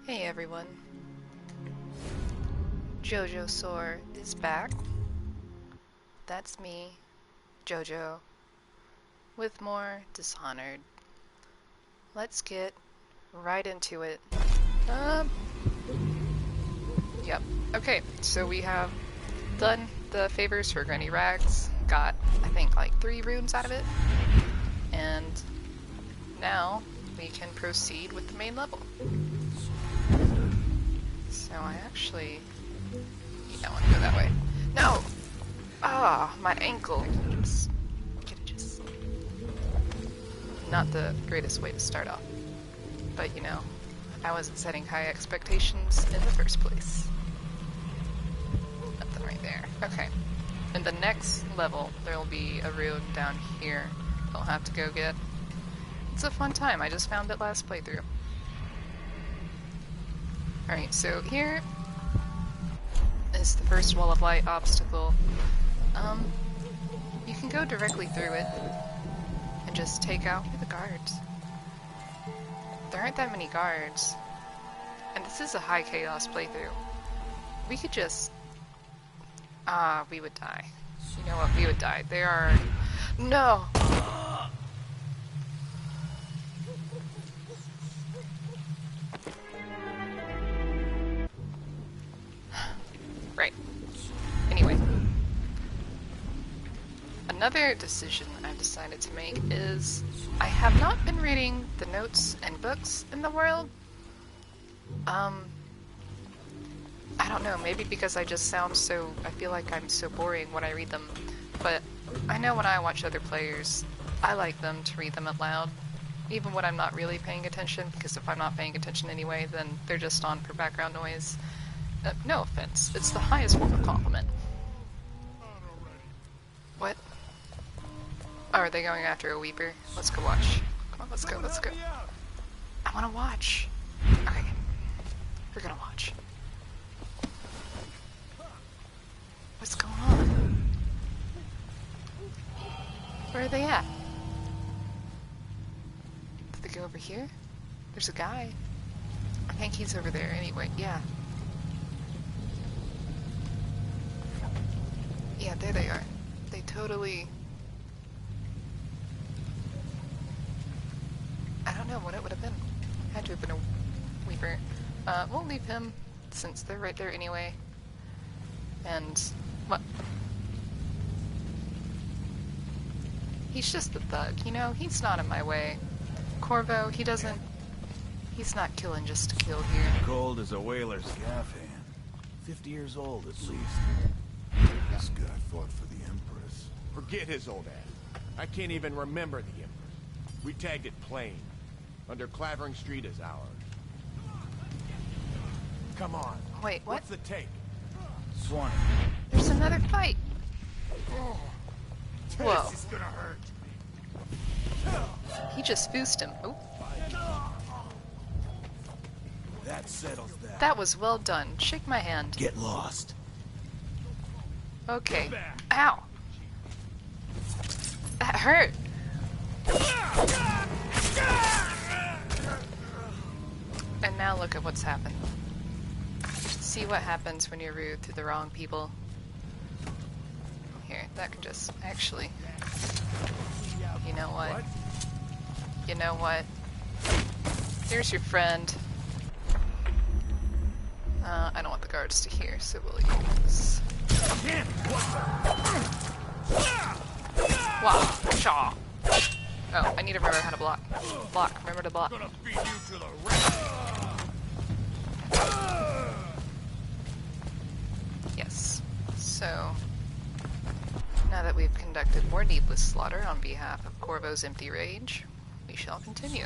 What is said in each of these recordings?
Hey everyone, JoJo Soar is back. That's me, JoJo, with more Dishonored. Let's get right into it. Um, yep. Okay, so we have done the favors for Granny Rags, got, I think, like 3 runes out of it, and now we can proceed with the main level. So I actually... I want to go that way. No! Ah, my ankle. Just not the greatest way to start off. But you know, I wasn't setting high expectations in the first place. Nothing right there. Okay. In the next level, there will be a rune down here I'll have to go get. It's a fun time. I just found it last playthrough. Alright, so here is the first wall of light obstacle. You can go directly through it and just take out the guards. There aren't that many guards, and this is a high chaos playthrough. We could just... we would die. You know what? We would die. There are... No! Right. Anyway. Another decision I've decided to make is I have not been reading the notes and books in the world. I don't know, maybe because I just sound so... I feel like I'm so boring when I read them. But I know when I watch other players, I like them to read them out loud. Even when I'm not really paying attention, because if I'm not paying attention anyway, then they're just on for background noise. No offense, it's the highest form of compliment. What? Oh, are they going after a Weeper? Let's go watch. Come on, let's go, let's go. I wanna watch. Okay. We're gonna watch. What's going on? Where are they at? Did they go over here? There's a guy. I think he's over there anyway, yeah. Yeah, there they are. They totally... I don't know what it would have been. Had to have been a Weeper. We'll leave him, since they're right there anyway. And... what? He's just a thug, you know? He's not in my way. Corvo, he doesn't... He's not killing just to kill here. Cold as a whaler's gaff hand. 50 years old, at least. This guy fought for the Empress. Forget his old ass. I can't even remember the Empress. We tagged it plain. Under Clavering Street is ours. Come on. Wait, what? What's the take? Swanee. There's another fight! Oh, Whoa. this is gonna hurt. He just foosed him. Oh, That settles that. that was well done. Shake my hand. Get lost. Okay. Ow! That hurt! And now look at what's happened. See what happens when you're rude to the wrong people. Here, that can just... actually... You know what? You know what? Here's your friend. I don't want the guards to hear, so we'll use... Wow. Shaw. Oh, I need to remember how to block. Block. Remember to block. Gonna feed you to the rest. Yes. So, now that we've conducted more needless slaughter on behalf of Corvo's empty rage, we shall continue.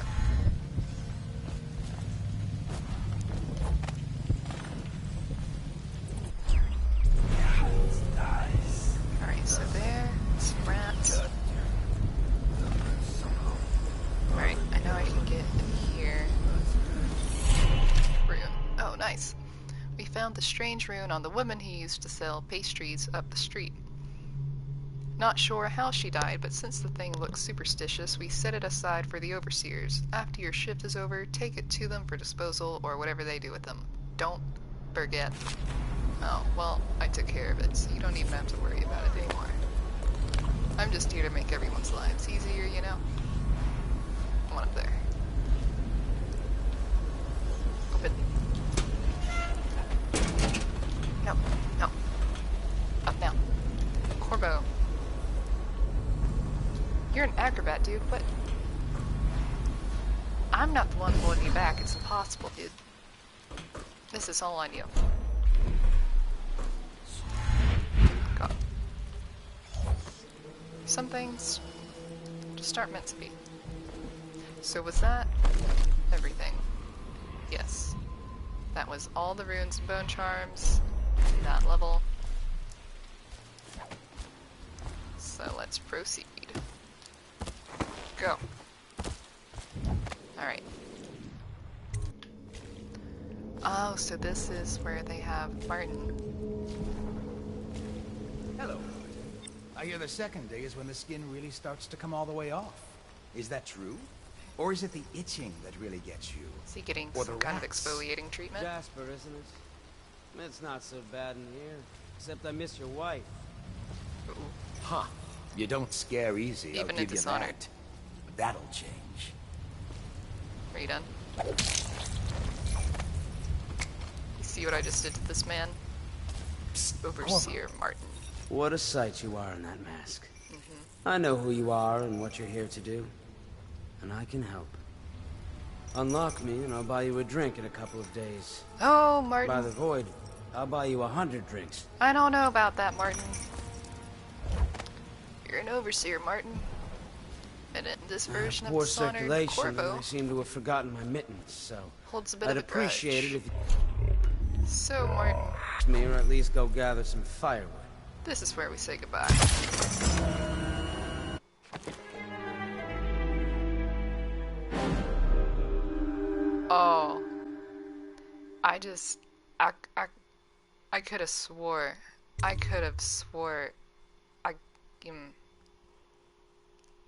Alright, so there, some rats. Alright, I know I can get in here. Rune. Oh, nice. We found the strange rune on the woman who used to sell pastries up the street. Not sure how she died, but since the thing looks superstitious, we set it aside for the overseers. After your shift is over, take it to them for disposal or whatever they do with them. Don't forget. Oh, well, I took care of it, so you don't even have to worry about it anymore. I'm just here to make everyone's lives easier, you know? One up there. Open. No, no. Up now. Corbo. You're an acrobat, dude. What? I'm not the one holding you back. It's impossible, dude. This is all on you. God. Some things just aren't meant to be. So was that everything? Yes. That was all the runes and bone charms in that level. So let's proceed. Go. Alright. Oh, so this is where they have Martin. Hello. I hear the second day is when the skin really starts to come all the way off. Is that true? Or is it the itching that really gets you? Is he getting Or some the kind of rats? exfoliating treatment? Jasper, isn't it? It's not so bad in here. Except I miss your wife. Ooh. Huh. You don't scare easy, Even I'll in give you Dishonored. that. That'll change. Are you done? You see what I just did to this man? Psst, Overseer Martin. What a sight you are in that mask. I know who you are and what you're here to do. And I can help. Unlock me and I'll buy you a drink in a couple of days. Oh, By the Martin. void, I'll buy you 100 drinks. I don't know about that, Martin. You're an overseer, Martin. And in this version of Poor Dishonored, circulation, and Corvo I seem to have forgotten my mittens, so holds a bit I'd of a appreciate grudge. it if you So, Martin, me, or at least go gather some firewood. this is where we say goodbye. Oh. I could have swore. I could have swore. I,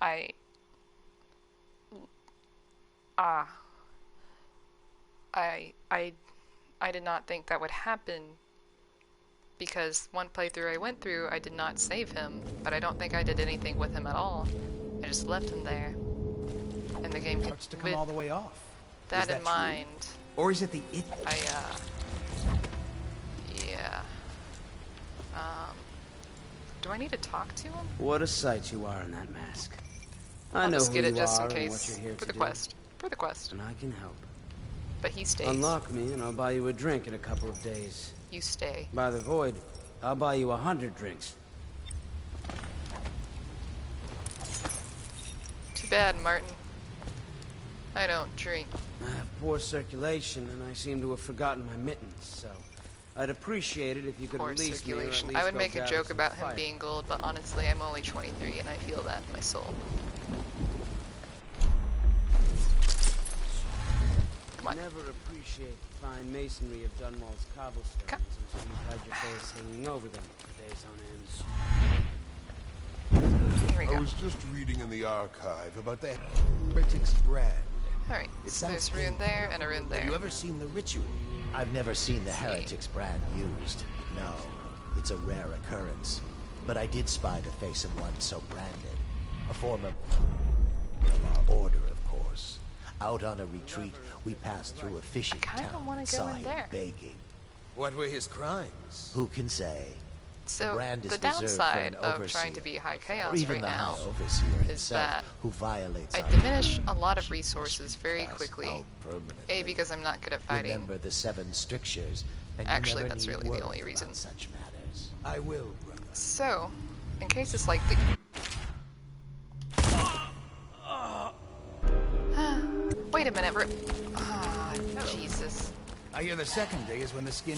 I, ah. I did not think that would happen. Because one playthrough I went through, I did not save him, but I don't think I did anything with him at all. I just left him there. And the game Starts to come with all the way off. that Is that in true? mind, Or is it the it? yeah. Do I need to talk to him? What a sight you are in that mask. I I'll know just who get it you just are in and what case you're here for to the do. quest. For the quest. And I can help. But he stays. Unlock me and I'll buy you a drink in a couple of days. You stay. By the void, I'll buy you 100 drinks. Too bad, Martin. I don't drink. I have poor circulation and I seem to have forgotten my mittens, so I'd appreciate it if you could Poor release me or at circulation. least I would go make a gather joke some about him fire. being gold, but honestly, I'm only 23 and I feel that in my soul. Come on. Never appreciate the fine masonry of Dunwall's cobblestones until you've had your face hanging over them for days on end. Here we I go. was just reading in the archive about the heretics brand. Alright, It so sounds there's a rune there and a rune there. Have you ever seen the ritual? I've never seen the Heretics brand used. No, it's a rare occurrence. But I did spy the face of one so branded. A former of our order, of course. Out on a retreat, we passed through a fishing I kinda town, wanna go in sign there. begging. What were his crimes? Who can say? So, brand is the reserved for downside an of overseer, trying to be high or chaos even right the now high overseer is himself, that who violates I our diminish a lot of resources very cast quickly. out permanently. A, because I'm not good at fighting. Remember the 7 strictures, and you Actually, never that's need really the worry only about reason. such matters. I will, brother. So, in cases like the... Wait a minute, ah, Jesus. I hear the second day is when the skin...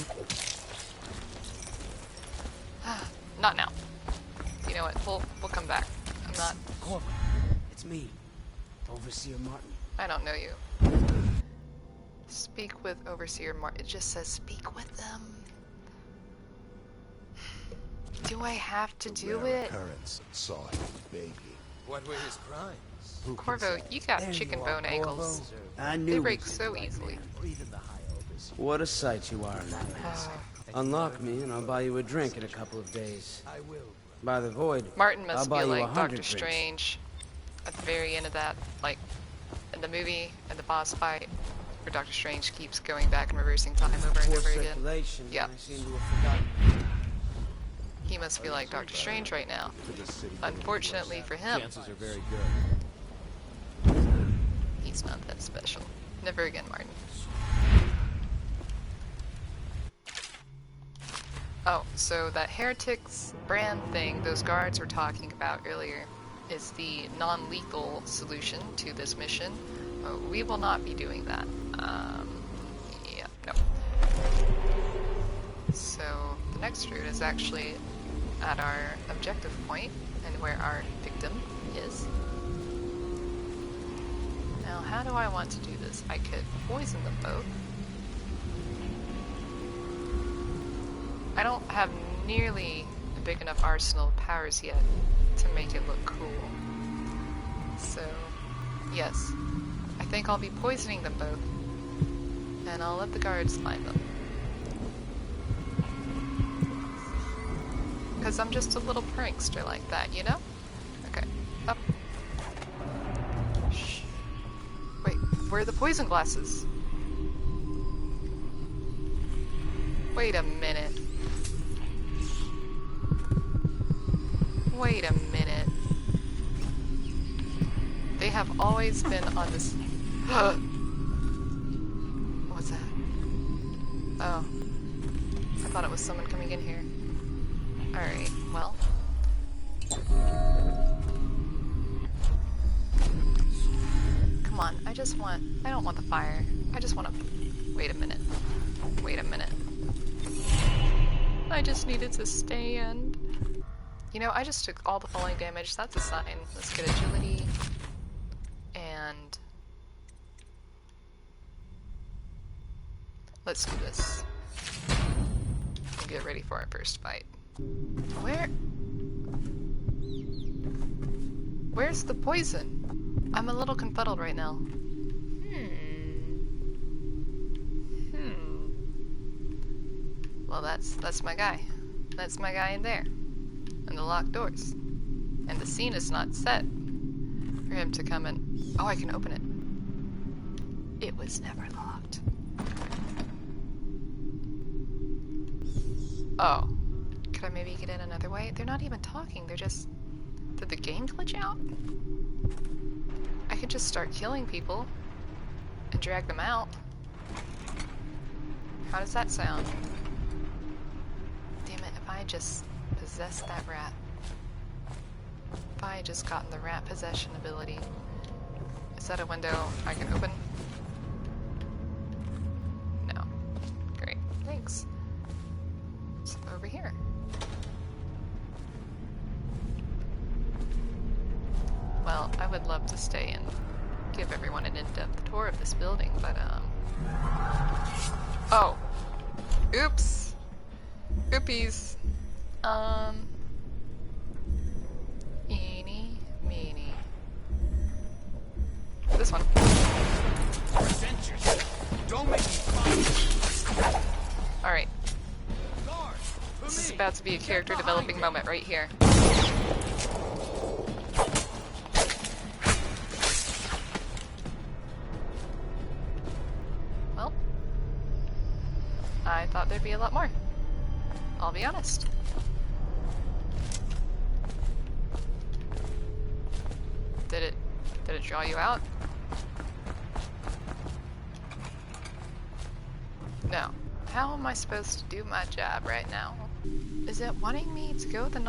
Not now. You know what, we'll come back. I'm not... Corvo, it's me, Overseer Martin. I don't know you. Speak with Overseer Martin. It just says speak with them. Do I have to A do rare it? occurrence, saw it, baby. What were his crimes? Who can Corvo, say? you got There chicken you are, bone ankles. Corvo. I knew They we'd break pick so the right easily. man. Or even the high opus. What a sight you are in that mask. Unlock me and I'll buy you a drink in a couple of days. I will. By the void, Martin I'll must buy be you like 100 Doctor drinks. Strange at the very end of that, like in the movie and the boss fight, where Doctor Strange keeps going back and reversing time over and Poor over again. circulation, Yeah. I seem to have forgotten. He must be like Doctor Strange right now. Unfortunately for him, Chances are very good. he's not that special. Never again, Martin. Oh, so that Heretics brand thing those guards were talking about earlier is the non-lethal solution to this mission. We will not be doing that. Yeah, no. So the next route is actually at our objective point and where our victim is. Now, how do I want to do this? I could poison them both. I don't have nearly a big enough arsenal of powers yet to make it look cool. So, yes. I think I'll be poisoning them both. And I'll let the guards find them. Because I'm just a little prankster like that, you know? Okay. Up. Shh. Wait, where are the poison glasses? Wait a minute. Wait a minute. They have always been on this... What's that? Oh. I thought it was someone coming in here. Alright, well. Come on, I don't want the fire. I just want to... Wait a minute. Wait a minute. I just needed to stand. You know, I just took all the falling damage. That's a sign. Let's get agility. And... let's do this. And get ready for our first fight. Where's the poison? I'm a little confuddled right now. Well, that's my guy. That's my guy in there. And the locked doors. And the scene is not set for him to come in. Oh, I can open it. It was never locked. Oh. Could I maybe get in another way? They're not even talking. They're just... Did the game glitch out? I could just start killing people and drag them out. How does that sound? Damn it, if I just possessed that rat. If I had just gotten the rat possession ability. Is that a window I can open? No. Great, thanks. It's over here. Well, I would love to stay and give everyone an in-depth tour of this building, but, oh. Oops. Oopies. Eeny, meeny. This one. Don't make me Alright. This is about to be a character developing moment right here. Well, I thought there'd be a lot more. I'll be honest. Did it draw you out? No. How am I supposed to do my job right now? Is it wanting me to go the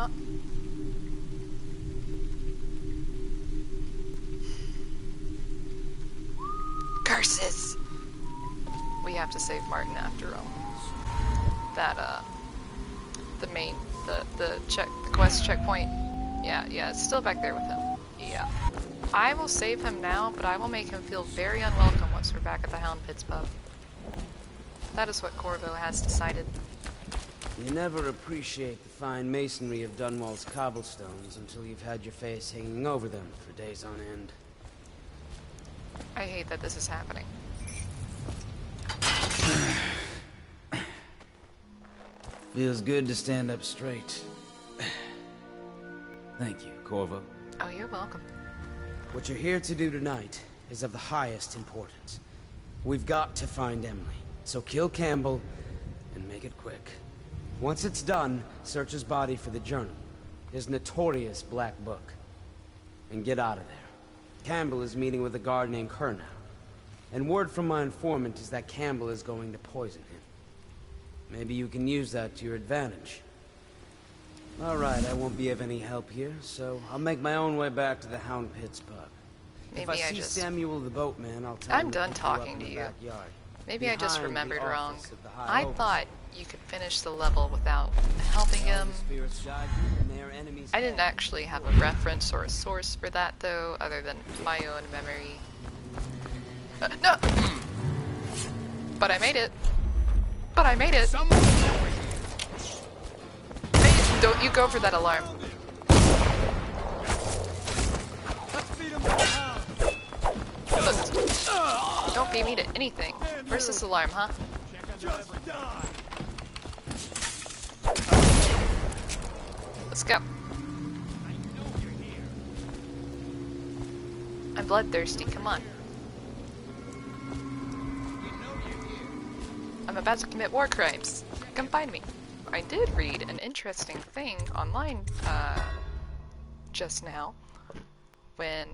Curses! We have to save Martin after all. That, the main, the quest checkpoint. Yeah, it's still back there with him. Yeah. I will save him now, but I will make him feel very unwelcome once we're back at the Hound Pits pub. That is what Corvo has decided. You never appreciate the fine masonry of Dunwall's cobblestones until you've had your face hanging over them for days on end. I hate that this is happening. Feels good to stand up straight. Thank you, Corvo. Oh, you're welcome. What you're here to do tonight is of the highest importance. We've got to find Emily, so kill Campbell and make it quick. Once it's done, search his body for the journal, his notorious black book, and get out of there. Campbell is meeting with a guard named Kerr now, and word from my informant is that Campbell is going to poison him. Maybe you can use that to your advantage. Alright, I won't be of any help here, so I'll make my own way back to the Hound Pits pub. If I see Samuel the boatman, I'll tell him I'm to done pick talking you to up in you. the backyard. Maybe I just Behind the remembered wrong. office of the High I Overseer. thought you could finish the level without helping him. Spirits guide you, and they are enemies. I didn't actually have a reference or a source for that, though, other than my own memory. No! But I made it. But I made it! Hey, don't you go for that alarm. Look, don't beat me to anything. Where's this alarm, huh? Let's go. I'm bloodthirsty, come on. I'm about to commit war crimes. Come find me. I did read an interesting thing online just now when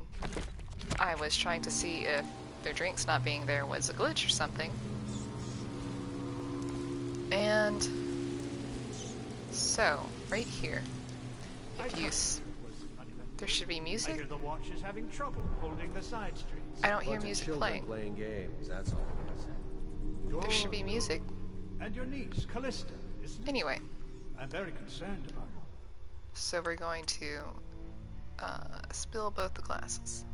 I was trying to see if their drinks not being there was a glitch or something. And so, right here, if you there should be I music. hear the watch is having trouble holding the side streets. I don't hear music playing. Playing games, that's all it is. There should be music. And your niece, Callista, isn't it? Anyway, I'm very concerned about her. so we're going to spill both the glasses.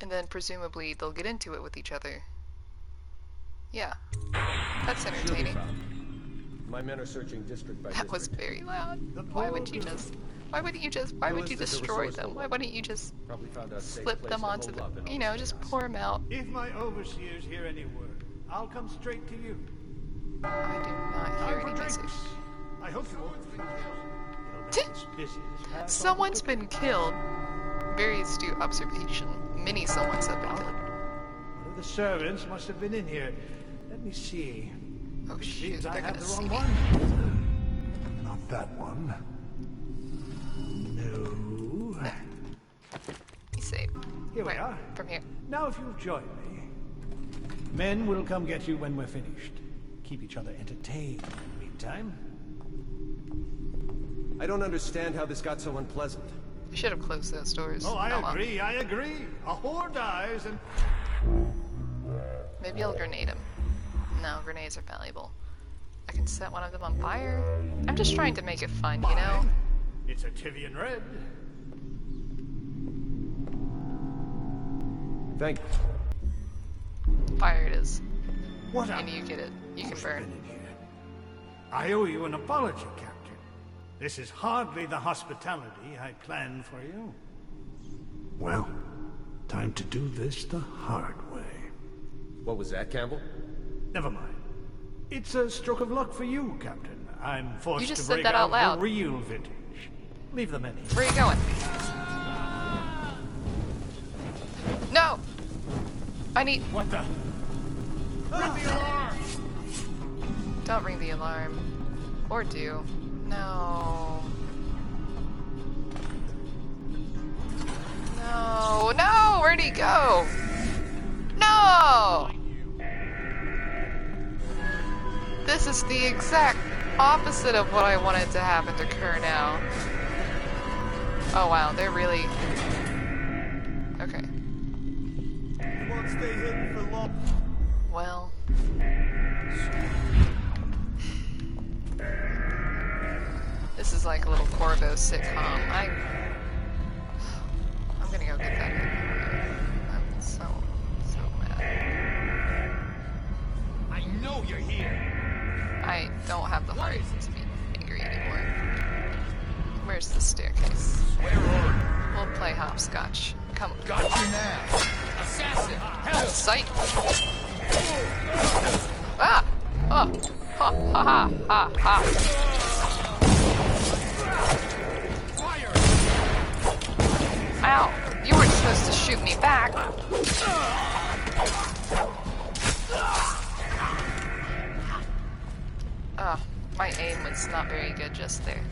And then presumably they'll get into it with each other. Yeah, that's entertaining. My men are searching district by That was district. very loud. Why wouldn't you destroy them? Why wouldn't you just Probably found out a safe slip place them to onto hole up and the, all know, that just chaos. pour them out. If my overseers hear any word, I'll come straight to you. I do not hear Time any for music. drinks. I hope you won't think it'll make this busy as pass on Someone's the been killed. Very astute observation. Many someone's have been killed. One of the servants must have been in here. Let me see. Oh shoot, Seems I they're have gonna the see wrong me. one. Not that one. No. He's safe. Here we Where? are. From here. Now if you'll join me. Men will come get you when we're finished. Keep each other entertained in the meantime. I don't understand how this got so unpleasant. I should have closed those doors. Oh, I well. agree, I agree. A whore dies and... Maybe I'll grenade him. No, grenades are valuable. I can set one of them on fire. I'm just trying to make it fun, you know? Mine. It's a Tivian red. Thank you. Fire it is. What And you get it. You can burn. been in here? I owe you an apology, Captain. This is hardly the hospitality I planned for you. Well, time to do this the hard way. What was that, Campbell? Never mind. It's a stroke of luck for you, Captain. I'm forced You just to said break that out out loud. the real vintage. Leave them in here. Where are you going? No! I need... What the? Ring the alarm! Don't ring the alarm. Or do. No. No. No! Where'd he go? No! This is the exact opposite of what I wanted to happen to Kerr now. Oh wow, they're really... Okay. Won't stay hidden for long. Well... This is like a little Corvo sitcom. I'm gonna go get that hit. I'm so mad. I know you're here. I don't have the heart to be angry anymore. Where's the staircase? We'll play hopscotch. Come on. Got you now. Assassin, help! Sight! Ah! Oh! Ha ha ha ha ha! Ow! You weren't supposed to shoot me back! My aim was not very good just there.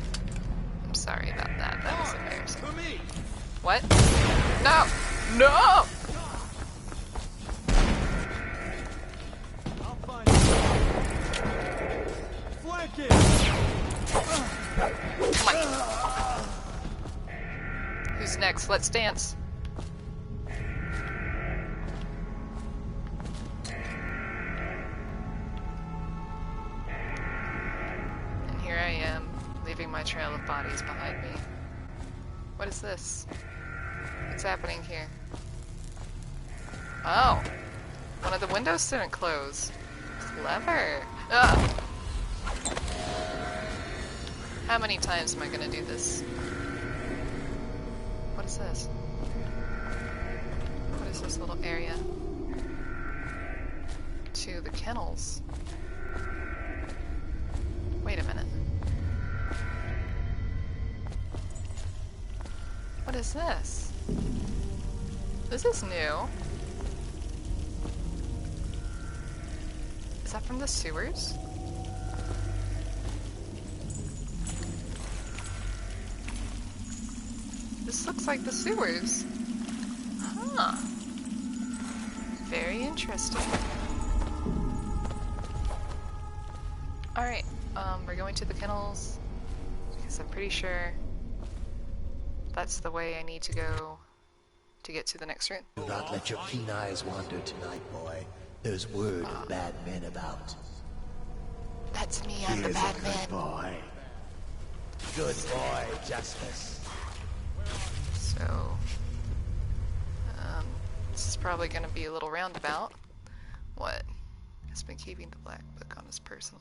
I'm sorry about that. That was embarrassing. What? No! No! Come on. Who's next? Let's dance. And here I am, leaving my trail of bodies behind me. What is this? What's happening here? Oh! One of the windows didn't close. Clever! Ugh. How many times am I gonna do this? What is this? What is this little area? To the kennels. Wait a minute. What is this? This is new. Is that from the sewers? This looks like the sewers. Huh. Very interesting. Alright, we're going to the kennels because I'm pretty sure that's the way I need to go to get to the next room. Do not let your keen eyes wander tonight, boy. There's word of bad men about. That's me, I'm the bad man. Good boy. Good boy, Justice. So, this is probably going to be a little roundabout. What? Has been keeping the black book on his person.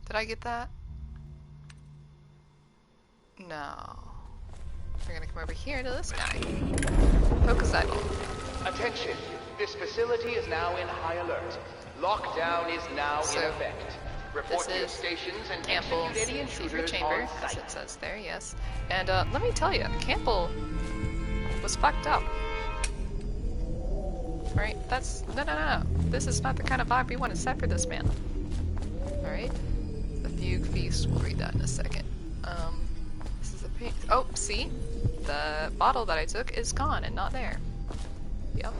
Did I get that? No. We're going to come over here to this guy. Focus eyeball. Attention! This facility is now in high alert. Lockdown is now in effect. Report to your stations and Campbell's execute any secret intruders chamber, on as site. it says there, yes. And let me tell you, Campbell was fucked up. Alright, that's... No. This is not the kind of vibe we want to set for this man. Alright. The Fugue Feast, we'll read that in a second. This is a page... Oh, see? The bottle that I took is gone and not there. Yep.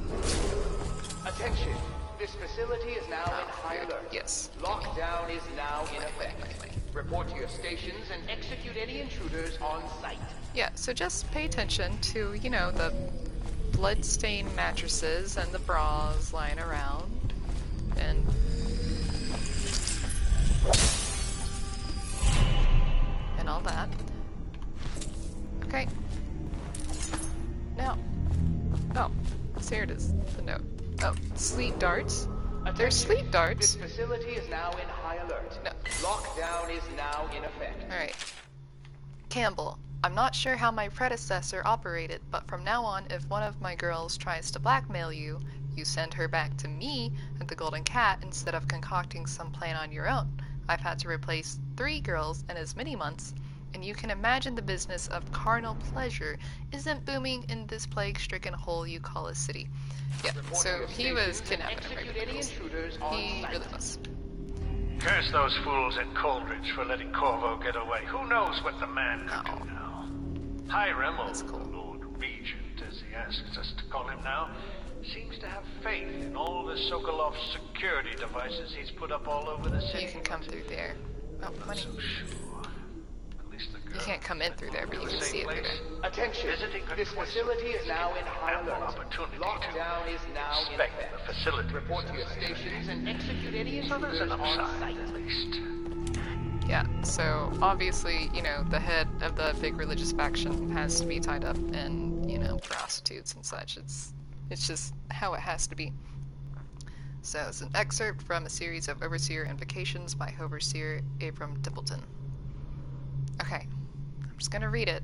Attention! This facility is now in high alert. Yes. Lockdown is now in effect. Report to your stations and execute any intruders on site. Yeah, so just pay attention to, you know, the blood-stained mattresses and the bras lying around. And all that. Okay. Now. Oh, so here it is, the note. Oh, sleep darts. There's sleep darts. This facility is now in high alert. No. Lockdown is now in effect. Alright. Campbell, I'm not sure how my predecessor operated, but from now on, if one of my girls tries to blackmail you, you send her back to me at the Golden Cat instead of concocting some plan on your own. I've had to replace 3 girls in as many months, and you can imagine the business of carnal pleasure isn't booming in this plague-stricken hole you call a city. Yeah, so he was kidnapping Execute any girls. intruders on He site. really was. Curse those fools at Coldridge for letting Corvo get away. Who knows what the man could do now? Hiram, or That's cool. Lord Regent, as he asks us to call him now, seems to have faith in all the Sokolov security devices he's put up all over the city. You can come through there. Oh, money. So sure. At least the girl You can't come in through there, but you can see it through there. Attention! Visiting her This twice facility is now in a high ample alert. opportunity Lockdown to is now in inspect effect. the facility. Report to your stations and execute any So there's intruders an on upside, site. at least. Yeah, so obviously, you know, the head of the big religious faction has to be tied up in, you know, prostitutes and such. It's just how it has to be. So it's an excerpt from a series of Overseer Invocations by Overseer Abram Templeton. Okay, I'm just gonna read it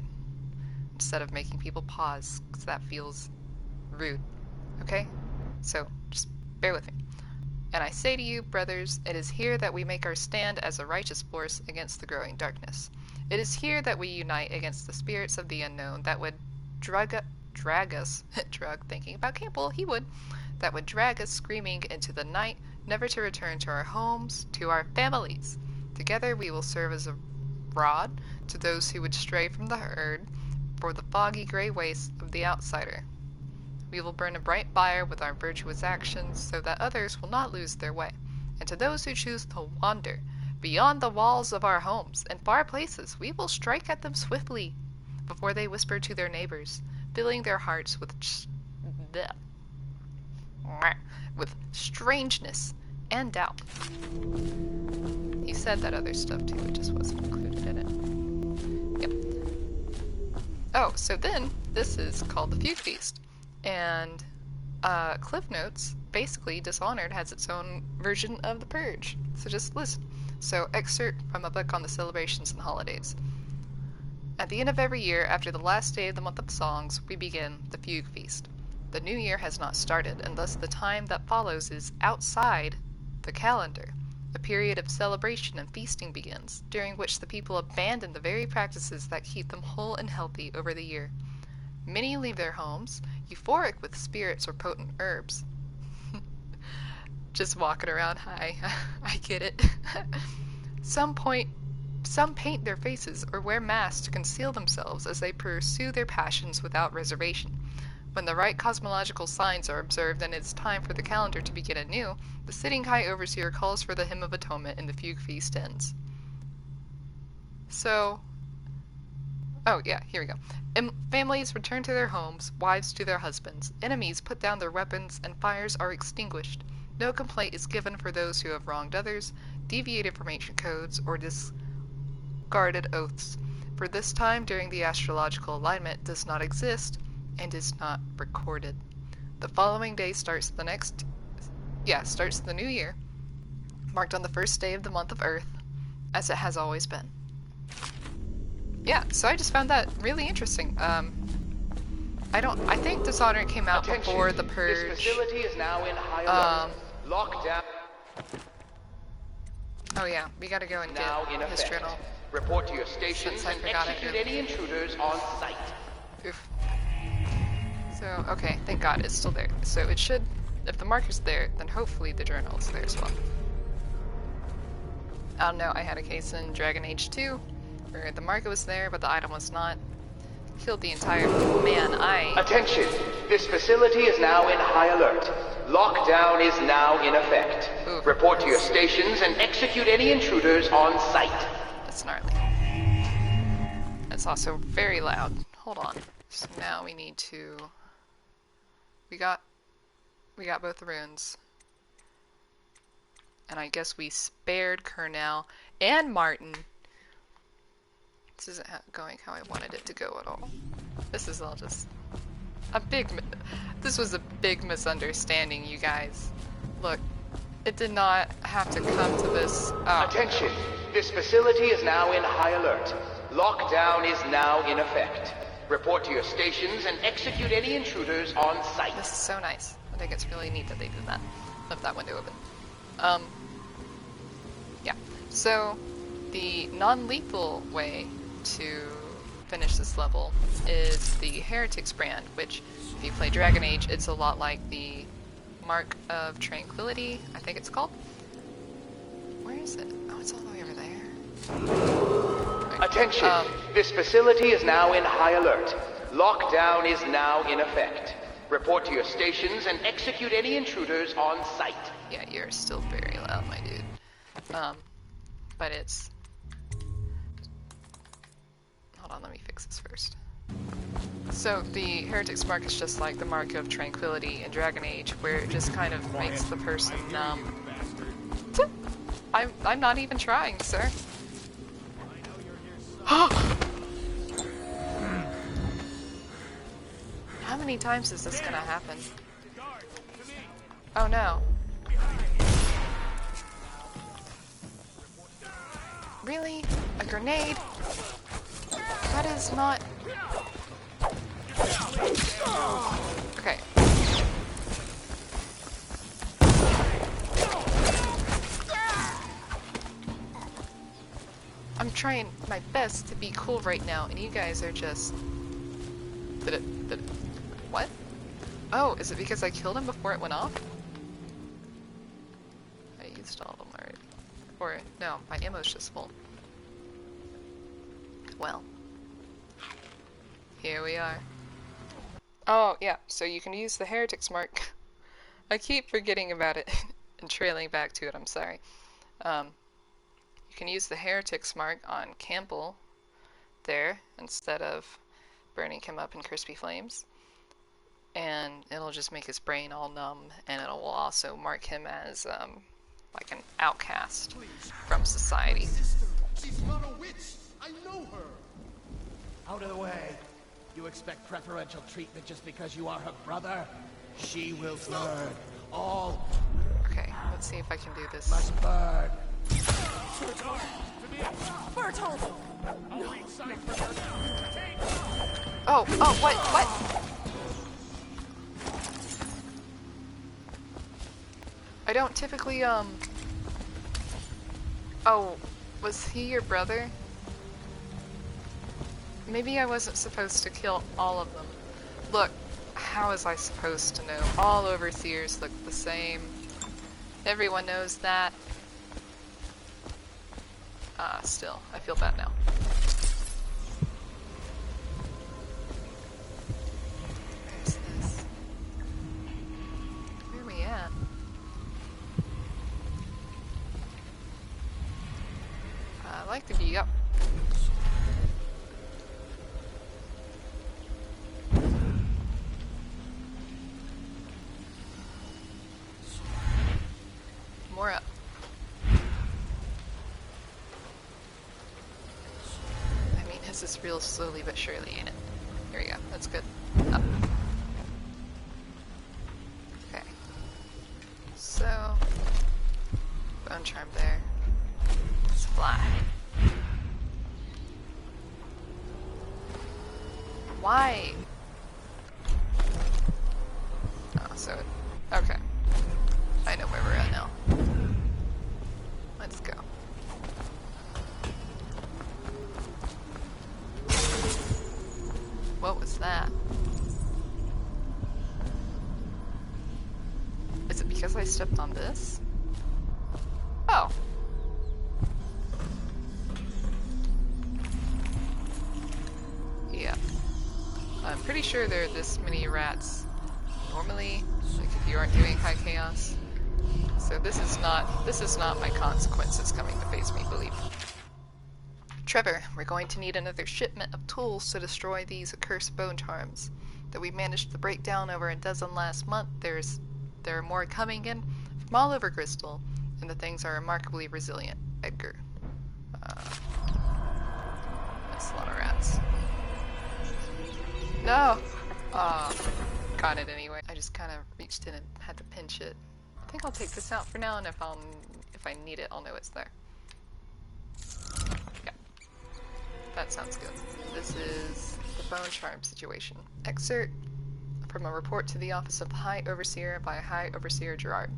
instead of making people pause, because that feels rude. Okay? So just bear with me. And I say to you, brothers, it is here that we make our stand as a righteous force against the growing darkness. It is here that we unite against the spirits of the unknown that would drag us, thinking about Campbell, he would, that would drag us screaming into the night, never to return to our homes, to our families. Together we will serve as a rod to those who would stray from the herd for the foggy gray wastes of the outsider. We will burn a bright fire with our virtuous actions so that others will not lose their way. And to those who choose to wander beyond the walls of our homes and far places, we will strike at them swiftly before they whisper to their neighbors, filling their hearts with strangeness and doubt. He said that other stuff too, it just wasn't included in it. Yep. Oh, so then, this is called the Fugue Feast. And Cliff Notes, basically, Dishonored has its own version of the Purge. So just listen. So, excerpt from a book on the celebrations and holidays. At the end of every year, after the last day of the month of songs, we begin the Fugue Feast. The new year has not started, and thus the time that follows is outside the calendar. A period of celebration and feasting begins, during which the people abandon the very practices that keep them whole and healthy over the year. Many leave their homes, euphoric with spirits or potent herbs. Just walking around high. I get it. Some paint their faces or wear masks to conceal themselves as they pursue their passions without reservation. When the right cosmological signs are observed and it's time for the calendar to begin anew, the sitting High Overseer calls for the Hymn of Atonement and the Fugue Feast ends. So, oh yeah, here we go. Families return to their homes, wives to their husbands, enemies put down their weapons, and fires are extinguished. No complaint is given for those who have wronged others, deviated from ancient codes, or discarded oaths. For this time during the astrological alignment does not exist, and is not recorded. The following day starts the new year, marked on the first day of the month of Earth, as it has always been. Yeah, so I just found that really interesting. I think Dishonored came out before the Purge. This facility is now in high alert. Lockdown. Oh yeah, we gotta go and now get his journal. Report to your stations Since I and forgot execute it. any intruders on site. Oof. So, okay, thank God it's still there. So it should, if the marker's there, then hopefully the journal is there as well. I don't know, I had a case in Dragon Age 2, where the marker was there, but the item was not. Killed the entire Attention! This facility is now in high alert. Lockdown is now in effect. Oof. Report to your stations and execute any intruders on site. That's gnarly. That's also very loud. Hold on. So now we need to... We got both the runes. And I guess we spared Kernel and Martin. This isn't going how I wanted it to go at all. This is all just a big... This was a big misunderstanding, you guys. Look, it did not have to come to this... Attention! This facility is now in high alert. Lockdown is now in effect. Report to your stations and execute any intruders on site. This is so nice. I think it's really neat that they did that. Left that window open. Yeah. So, the non-lethal way to finish this level is the Heretics brand, which, if you play Dragon Age, it's a lot like the Mark of Tranquility, I think it's called. Where is it? Oh, it's all the way over there. Attention! This facility is now in high alert. Lockdown is now in effect. Report to your stations and execute any intruders on site. Yeah, you're still very loud, my dude. But it's... Hold on, let me fix this first. So, the Heretics Mark is just like the Mark of Tranquility in Dragon Age, where it just kind of makes the person numb. I'm not even trying, sir. How many times is this gonna happen? Oh no. Really? A grenade? That is not... Okay. I'm trying my best to be cool right now, and you guys are just... What? Oh, is it because I killed him before it went off? I used all of them already. Or, no, my ammo's just full. Well. Here we are. Oh, yeah, so you can use the Heretic's Mark. I keep forgetting about it and trailing back to it, I'm sorry. You can use the Heretic's Mark on Campbell there instead of burning him up in crispy flames. And it'll just make his brain all numb, and it will also mark him as, like an outcast from society. She's not a witch! I know her! Out of the way. You expect preferential treatment just because you are her brother? She will burn. All Okay, let's see if I can do this. must burn. Bertold! Oh, what? I don't typically, Oh, was he your brother? Maybe I wasn't supposed to kill all of them. Look, how was I supposed to know? All overseers look the same. Everyone knows that. Still, I feel bad now. Where's this? Where are we at? I like to be up. More up. I mean, this is real slowly but surely, ain't it? Here we go. That's good. Up. Okay. So, bone charm there. Let's fly. Why? Oh, so, okay. I know where we're at now. Let's go. What was that? Is it because I stepped on this? Oh. Yeah. I'm pretty sure there are this many rats normally, like if you aren't doing high chaos. So this is not my consequences coming to face me, believe me. Trevor, we're going to need another shipment of tools to destroy these accursed bonecharms that we managed to break down over a dozen last month. There are more coming in from all over Crystal, and the things are remarkably resilient. Edgar. That's a lot of rats. No! Got it anyway. I just kind of reached in and had to pinch it. I think I'll take this out for now, and if I need it, I'll know it's there. Yeah. That sounds good. This is the bone charm situation. Excerpt from a report to the office of the High Overseer by High Overseer Gerard.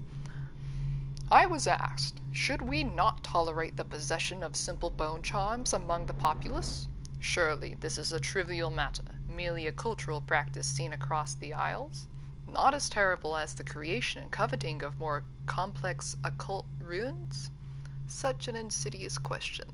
I was asked, should we not tolerate the possession of simple bone charms among the populace? Surely this is a trivial matter, merely a cultural practice seen across the Isles. Not as terrible as the creation and coveting of more complex occult ruins? Such an insidious question.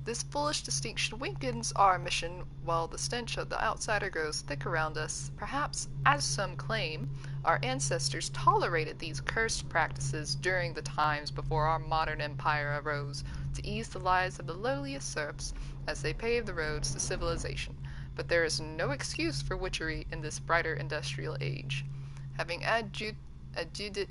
This foolish distinction weakens our mission while the stench of the outsider grows thick around us. Perhaps, as some claim, our ancestors tolerated these cursed practices during the times before our modern empire arose to ease the lives of the lowliest serfs as they paved the roads to civilization. But there is no excuse for witchery in this brighter industrial age. Having adjudicated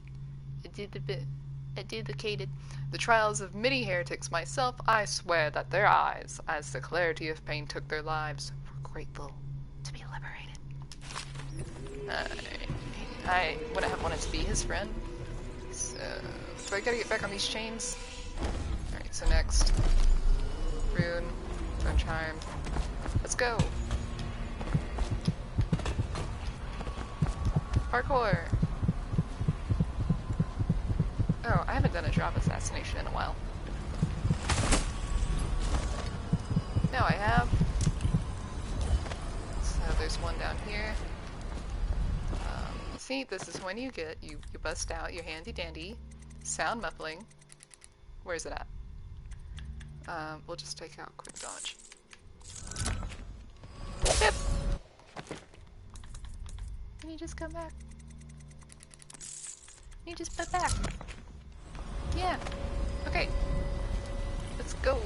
the trials of many heretics myself, I swear that their eyes, as the clarity of pain took their lives, were grateful to be liberated. I wouldn't have wanted to be his friend. So I gotta get back on these chains. Alright, so next. Rune. Bonecharm. Let's go! Parkour! Oh, I haven't done a drop assassination in a while. Now I have. So there's one down here. See, this is when you bust out your handy dandy sound muffling. Where's it at? We'll just take out quick dodge. Yep. Can you just come back? Can you just put back? Yeah. Okay. Let's go.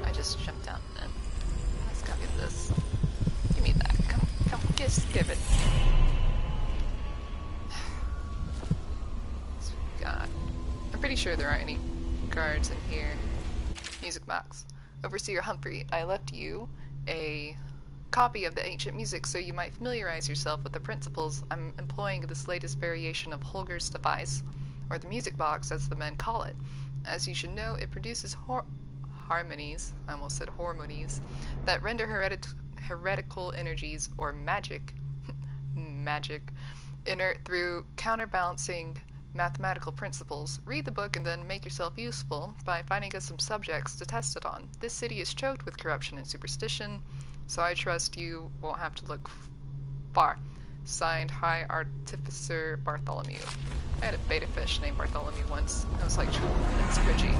I just jumped down and let's go get this. Give me that. Come, just give it. So we got. I'm pretty sure there aren't any guards in here. Music box. Overseer Humphrey, I left you a copy of the ancient music so you might familiarize yourself with the principles. I'm employing this latest variation of Holger's device, or the music box as the men call it. As you should know, it produces harmonies, I almost said harmonies, that render heretical energies, or magic, inert through counterbalancing mathematical principles. Read the book and then make yourself useful by finding us some subjects to test it on. This city is choked with corruption and superstition, so I trust you won't have to look far. Signed, High Artificer Bartholomew. I had a beta fish named Bartholomew once. I was like, it's cringy.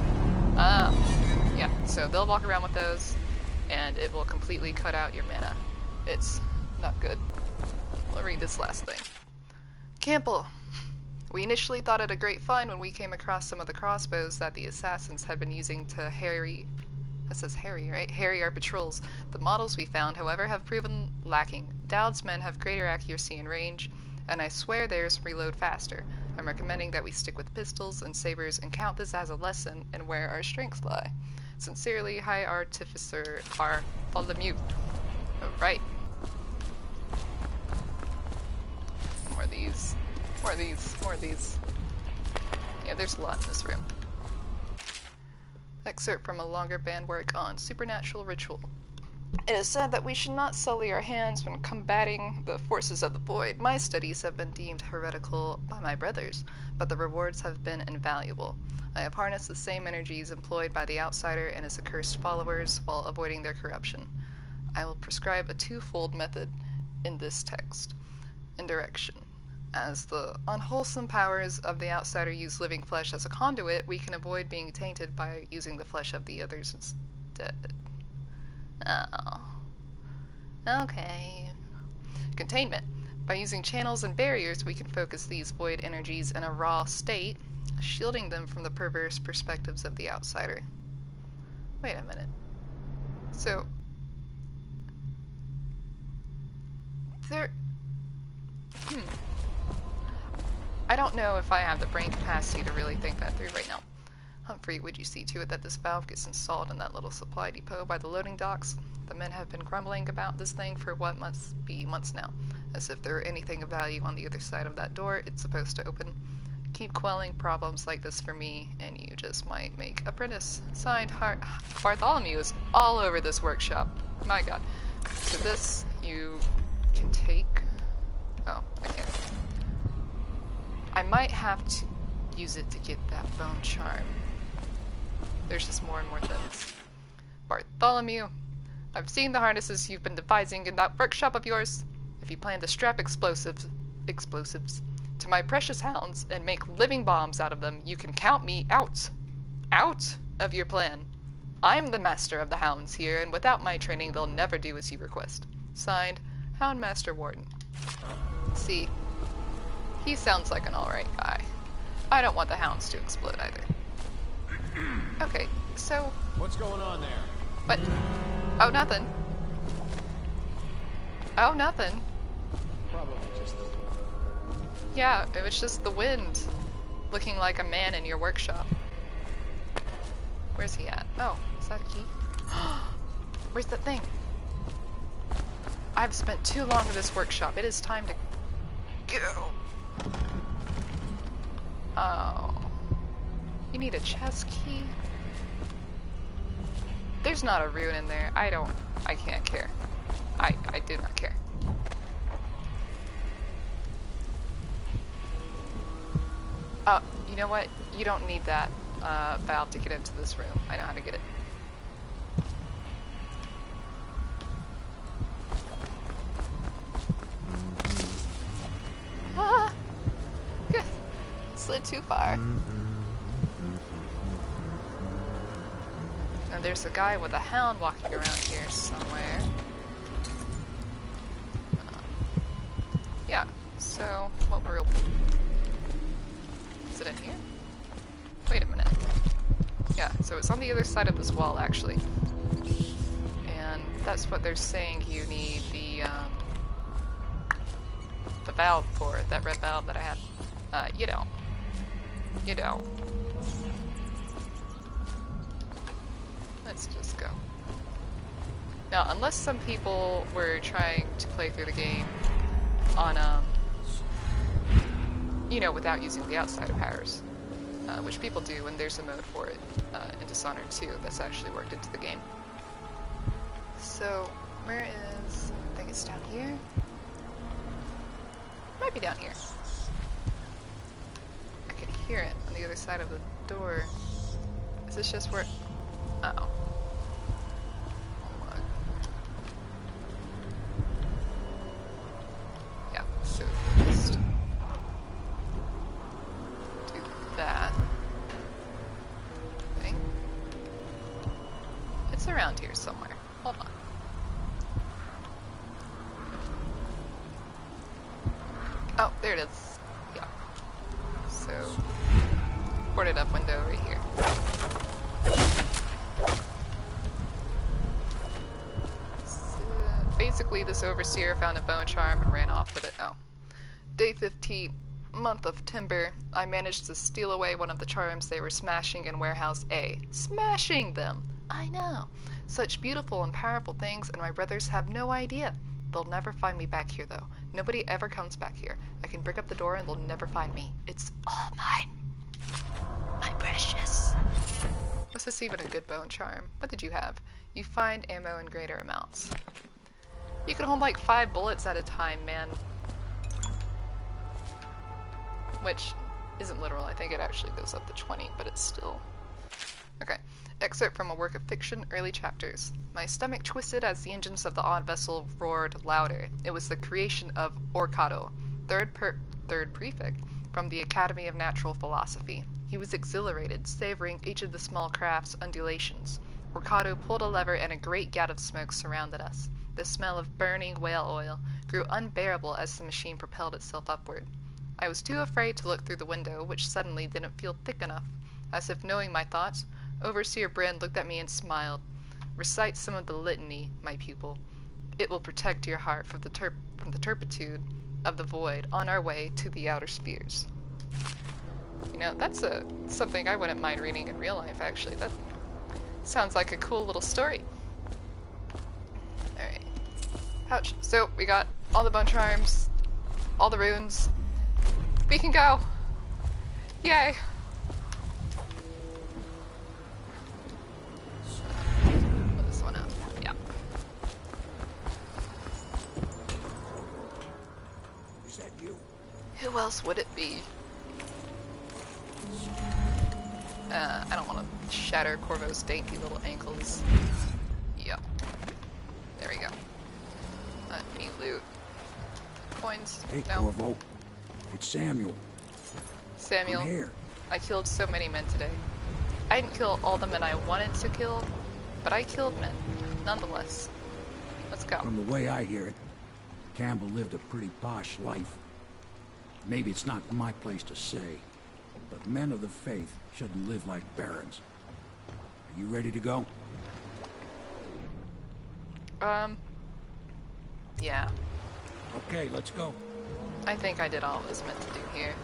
Yeah, so they'll walk around with those, and it will completely cut out your mana. It's not good. I'll read this last thing. Campbell. We initially thought it a great find when we came across some of the crossbows that the assassins had been using to harry our patrols. The models we found, however, have proven lacking. Dowd's men have greater accuracy and range, and I swear theirs reload faster. I'm recommending that we stick with pistols and sabers and count this as a lesson in where our strengths lie. Sincerely, High Artificer Bartholomew. Alright. More of these. More of these. More of these. Yeah, there's a lot in this room. Excerpt from a longer band work on supernatural ritual. It is said that we should not sully our hands when combating the forces of the void. My studies have been deemed heretical by my brothers, but the rewards have been invaluable. I have harnessed the same energies employed by the outsider and his accursed followers while avoiding their corruption. I will prescribe a twofold method in this text. Indirection. As the unwholesome powers of the outsider use living flesh as a conduit, we can avoid being tainted by using the flesh of the others instead. Oh. Okay. Containment. By using channels and barriers, we can focus these void energies in a raw state, shielding them from the perverse perspectives of the outsider. Wait a minute. So... I don't know if I have the brain capacity to really think that through right now. Humphrey, would you see to it that this valve gets installed in that little supply depot by the loading docks? The men have been grumbling about this thing for what must be months now. As if there were anything of value on the other side of that door it's supposed to open. Keep quelling problems like this for me, and you just might make apprentice. Signed, Bartholomew is all over this workshop. My god. So this, you can take... Oh, I can't. I might have to use it to get that bonecharm. There's just more and more things. Bartholomew, I've seen the harnesses you've been devising in that workshop of yours. If you plan to strap explosives to my precious hounds and make living bombs out of them, you can count me out. Out of your plan. I'm the master of the hounds here, and without my training, they'll never do as you request. Signed, Houndmaster Warden. See, he sounds like an alright guy. I don't want the hounds to explode either. Okay, so... What's going on there? What? Oh, nothing. Oh, nothing. Probably just the... Yeah, it was just the wind looking like a man in your workshop. Where's he at? Oh, is that a key? Where's that thing? I've spent too long in this workshop. It is time to go. Oh. You need a chest key? There's not a rune in there. I can't care. I do not care. Oh, you know what? You don't need that valve to get into this room. I know how to get it. Ah! Slid too far. And there's a guy with a hound walking around here somewhere. Yeah, so what were... Is it in here? Wait a minute. Yeah, so it's on the other side of this wall, actually. And that's what they're saying you need the valve for, that red valve that I had. You don't. You don't. Let's just go. Now, unless some people were trying to play through the game on, you know, without using the outsider powers, which people do, and there's a mode for it in Dishonored 2 that's actually worked into the game. So, where is... I think it's down here? Might be down here. I can hear it on the other side of the door. Is this just where... Uh-oh. Hold on. Yeah, so just do that thing. It's around here somewhere. Hold on. Oh, there it is. Yeah. So, boarded up window right here. Basically, this overseer found a bone charm and ran off with it. Oh. Day 15, month of timber. I managed to steal away one of the charms they were smashing in warehouse A. Smashing them! I know. Such beautiful and powerful things, and my brothers have no idea. They'll never find me back here, though. Nobody ever comes back here. I can break up the door and they'll never find me. It's all mine. My precious. Was this even a good bone charm? What did you have? You find ammo in greater amounts. You can hold like 5 bullets at a time, man. Which isn't literal. I think it actually goes up to 20, but it's still... Okay. Excerpt from a work of fiction, early chapters. My stomach twisted as the engines of the odd vessel roared louder. It was the creation of Orcado, third prefect from the Academy of Natural Philosophy. He was exhilarated, savoring each of the small craft's undulations. Orcado pulled a lever and a great gat of smoke surrounded us. The smell of burning whale oil grew unbearable as the machine propelled itself upward. I was too afraid to look through the window, which suddenly didn't feel thick enough. As if knowing my thoughts, Overseer Bryn looked at me and smiled. Recite some of the litany, my pupil. It will protect your heart from the turpitude of the void on our way to the outer spheres. You know, that's something I wouldn't mind reading in real life, actually. That sounds like a cool little story. Alright. Pouch. So, we got all the bone charms, all the runes. We can go! Yay! Put this one out. Yeah. Is that you? Who else would it be? I don't want to shatter Corvo's dainty little ankles. Yep. There we go. Let me loot. Coins. Hey, No. Corvo. It's Samuel. Samuel. I'm here. I killed so many men today. I didn't kill all the men I wanted to kill, but I killed men, nonetheless. Let's go. From the way I hear it, Campbell lived a pretty posh life. Maybe it's not my place to say, but men of the faith shouldn't live like barons. Are you ready to go? Yeah. Okay, let's go. I think I did all I was meant to do here.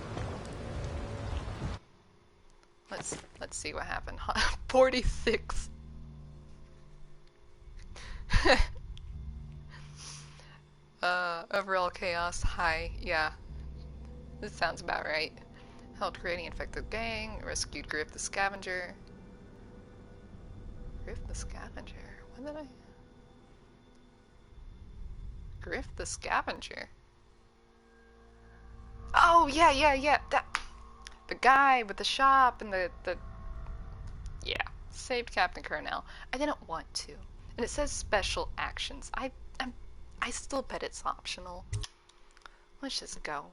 Let's see what happened. 46. Overall chaos high. Yeah. This sounds about right. Helped create the infected gang. Rescued Griff the Scavenger. Griff the Scavenger? When did I... Griff the Scavenger? Oh, yeah. That... The guy with the shop and the... Yeah. Saved Captain Cornell. I didn't want to. And it says special actions. I still bet it's optional. Let's just go.